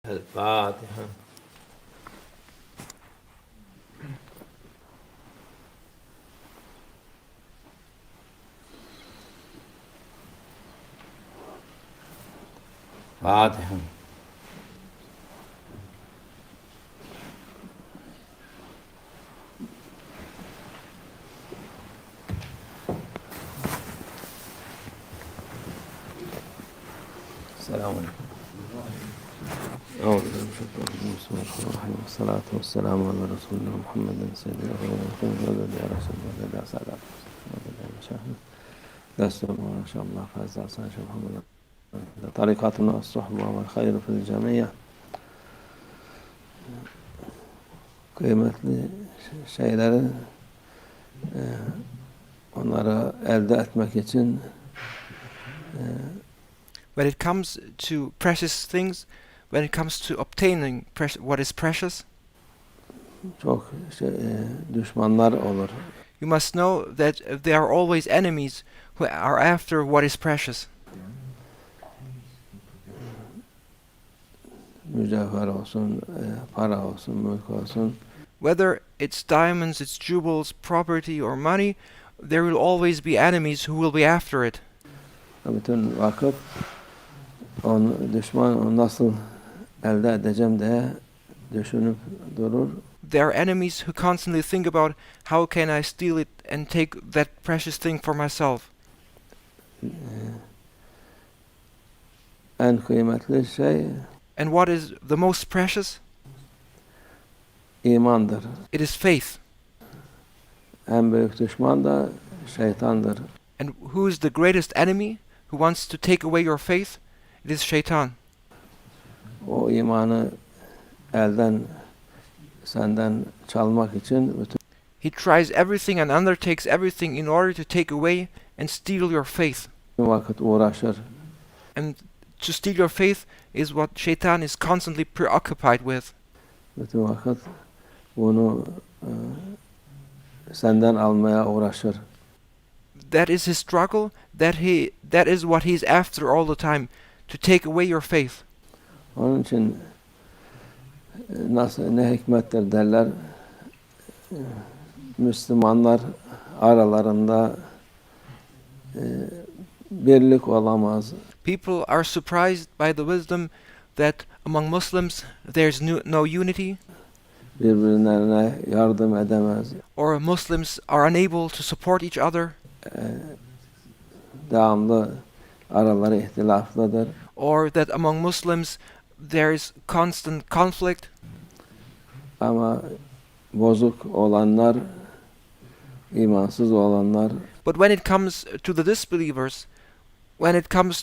El-Fatiha. Fatiha. Selamun Aleyküm. Bismillahirrahmanirrahim. Salatu vesselamu ala Resulullah Muhammedin seyyidina ve Resulullah sadat. Destur ve inşallah fazla sana Muhammed. Tarikatuna as-suhba ve hayru fil cemiyye. Kıymetli şeyleri onları elde etmek için when it comes to precious things, when it comes to obtaining what is precious, çok düşmanlar olur. you must know that there are always enemies who are after what is precious. Mücevher olsun, para olsun, mülk olsun. Whether it's diamonds, it's jewels, property, or money, there will always be enemies who will be after it. Bütün vakit düşman nasıl elde edeceğim diye düşünüp durur. There are enemies who constantly think about how can I steal it and take that precious thing for myself. En kıymetli şey And what is the most precious? imandır. It is faith. En büyük düşman da şeytandır. And who is the greatest enemy who wants to take away your faith? It is Shaitan. O imanı senden çalmak için bütün He tries everything and undertakes everything in order to take away and steal your faith. vakit uğraşır. And to steal your faith is what Shaitan is constantly preoccupied with. Bütün vakit bunu senden almaya uğraşır. That is his struggle. That is what he's after all the time, to take away your faith. Onun için ne hikmettir derler. Müslümanlar aralarında birlik olamaz. People are surprised by the wisdom that among Muslims there's no unity, Birbirlerine yardım edemez. or Muslims are unable to support each other, Devamlı araları ihtilaflıdır. or that among Muslims there is constant conflict. Ama bozuk olanlar, imansız olanlar But when it comes to the disbelievers, when it comes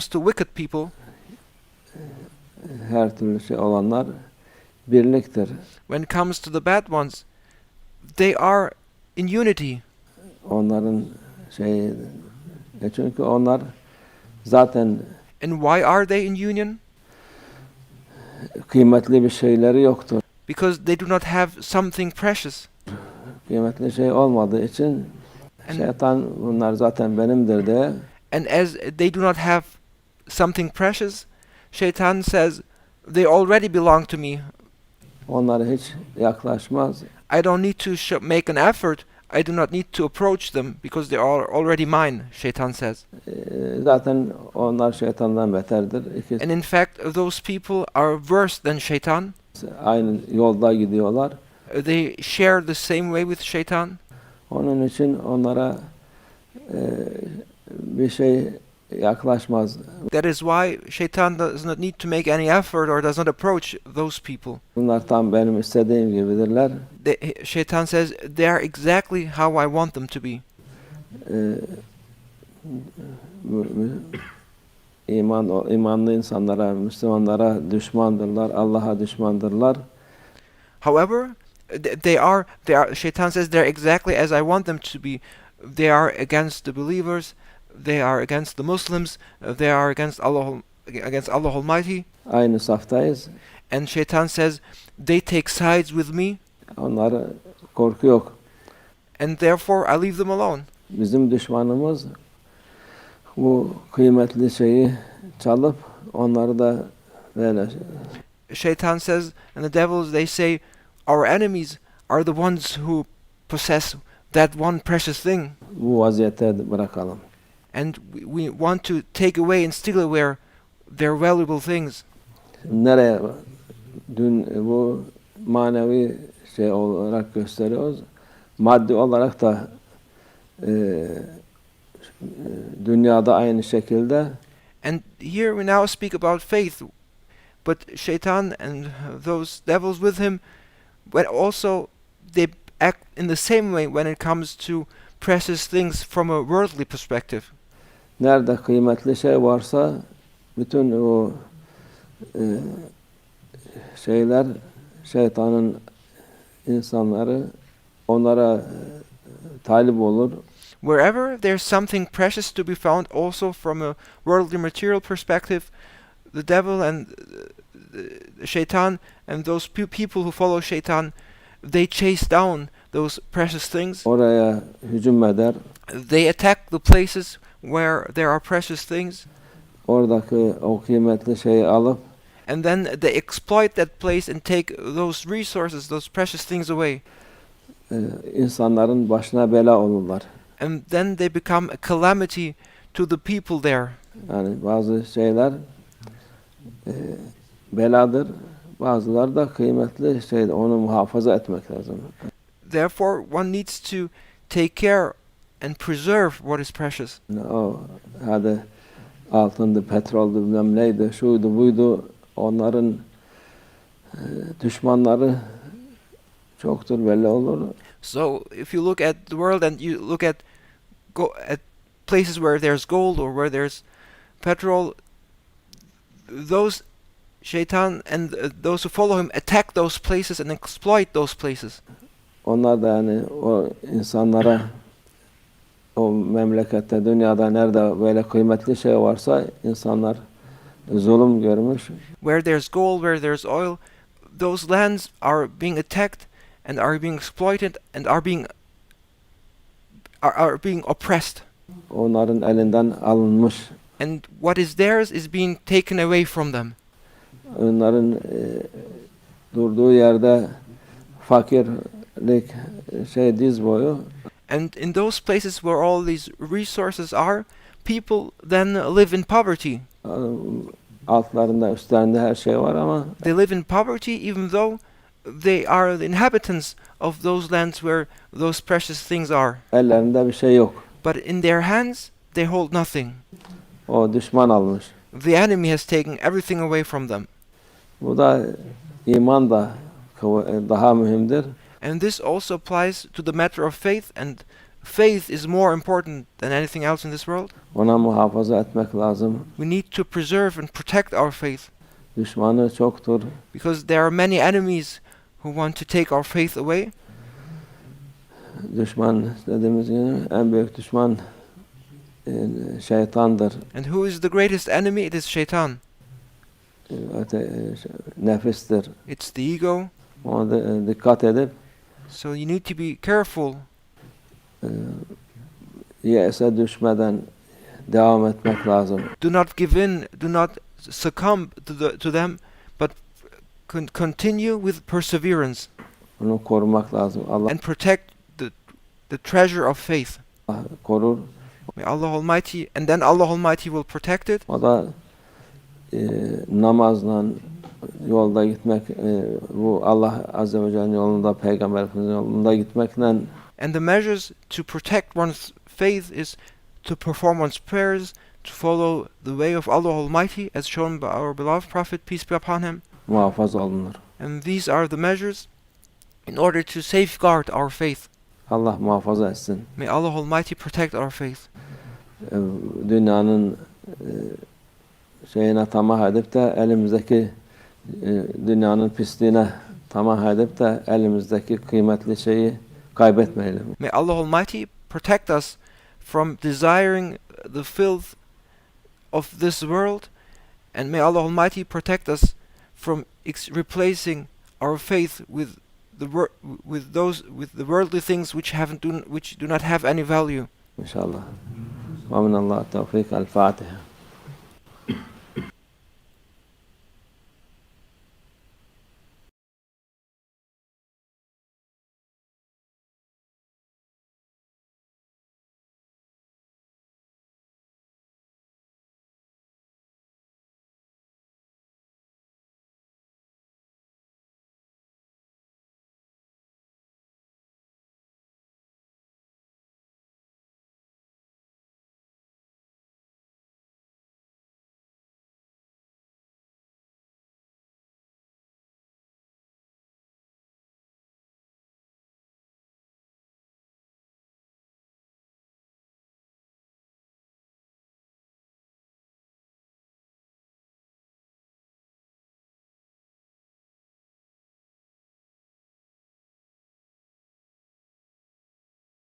to wicked people, her türlü şey olanlar birliktir. when it comes to the bad ones, they are in unity. Onların çünkü onlar zaten And why are they in union? kıymetli bir şeyleri yoktur. Because they do not have something precious. Kıymetli şey olmadığı için şeytan bunlar zaten benimdir diye And as they do not have something precious, Shaitan says, they already belong to me. onlara hiç yaklaşmaz. I don't need to make an effort. I do not need to approach them because they are already mine, Shaitan says. Zaten onlar şeytandan beterdir. And in fact, those people are worse than Shaitan. Aynı yolda gidiyorlar. They share the same way with Shaitan. Onun için onlara bir şey yaklaşmaz. That is why Shaitan does not need to make any effort or does not approach those people. Bunlar tam benim istediğim gibidirler. Shaitan says they are exactly how I want them to be. İmanlı insanlara, Müslümanlara düşmandırlar, Allah'a düşmandırlar. However, Shaitan says they're exactly as I want them to be. They are against the believers. They are against the Muslims. They are against Allah Almighty. Aynı saftayız. And Shaitan says they take sides with me. Onlara korku yok. And therefore I leave them alone. Bizim düşmanımız bu kıymetli şeyi çalıp onları da Böyle Shaitan says, and the devils, they say, our enemies are the ones who possess that one precious thing. bu vaziyette bırakalım. And we want to take away and steal away their valuable things. Nereye dün bu manevi şey olarak gösteriyoruz. Maddi olarak da dünyada aynı şekilde. And here we now speak about faith, but Shaitan and those devils with him, but also they act in the same way when it comes to precious things from a worldly perspective. Nerede kıymetli şey varsa bütün o şeyler, şeytanın insanları onlara talip olur. Wherever there's something precious to be found, also from a worldly material perspective, the devil and the Shaitan and those people who follow Shaitan, they chase down those precious things. Oraya hücum eder. They attack the places where there are precious things. Oradaki o kıymetli şeyi alıp And then they exploit that place and take those resources, those precious things away. insanların başına bela olurlar. And then they become a calamity to the people there. Yani bazı şeyler beladır, bazıları da kıymetli şeydir. Onu muhafaza etmek lazım. Therefore, one needs to take care and preserve what is precious. O hadi altındı, petroldu, bilmem neydi, şuydu, buydu. Onların düşmanları çoktur, belli olur. So, if you look at the world and you look at places where there's gold or where there's petrol, those Shaitan and those who follow him attack those places and exploit those places. Onlar da yani o insanlara o memlekette, dünyada nerede böyle kıymetli şey varsa insanlar zulüm görmüş. Where there's gold, where there's oil, those lands are being attacked and are being exploited and are being oppressed. Onların elinden alınmış. And what is theirs is being taken away from them. Onların durduğu yerde fakirlik diz boyu. And in those places where all these resources are, people then live in poverty. Altlarında, üstlerinde her şey var ama They live in poverty even though they are the inhabitants of those lands where those precious things are. ellerinde bir şey yok. But in their hands, they hold nothing. O düşman almış. The enemy has taken everything away from them. Bu da iman da daha mühimdir. And this also applies to the matter of faith, and faith is more important than anything else in this world. Ona muhafaza etmek lazım. We need to preserve and protect our faith, Düşmanı çoktur. because there are many enemies who want to take our faith away. Düşman dediğimiz gibi en büyük düşman şeytandır. And who is the greatest enemy? It is Shaitan. Nefistir. It's the ego. Ona da dikkat edip So you need to be careful yese düşmeden devam etmek lazım. do not give in, do not succumb to them, but continue with perseverance Onu korumak lazım. Allah and protect the treasure of faith. korur. May Allah Almighty, and then Allah Almighty will protect it. O da namazla yolda gitmek, bu Allah Azze ve Celle'nin yolunda, Peygamber Efendimiz'in yolunda gitmekle. And the measures to protect one's faith is to perform one's prayers, to follow the way of Allah Almighty, as shown by our beloved Prophet, peace be upon him. Muhafaza olunur. And these are the measures in order to safeguard our faith. Allah muhafaza etsin. May Allah Almighty protect our faith. Dünyanın şeyine tamah edip de elimizdeki dünyanın pisliğine tamah edip de elimizdeki kıymetli şeyi kaybetmeyelim. May Allah Almighty protect us from desiring the filth of this world, and may Allah Almighty protect us from replacing our faith with the worldly things which do not have any value. İnşallah. Ve minallah tevfik. El Fatiha.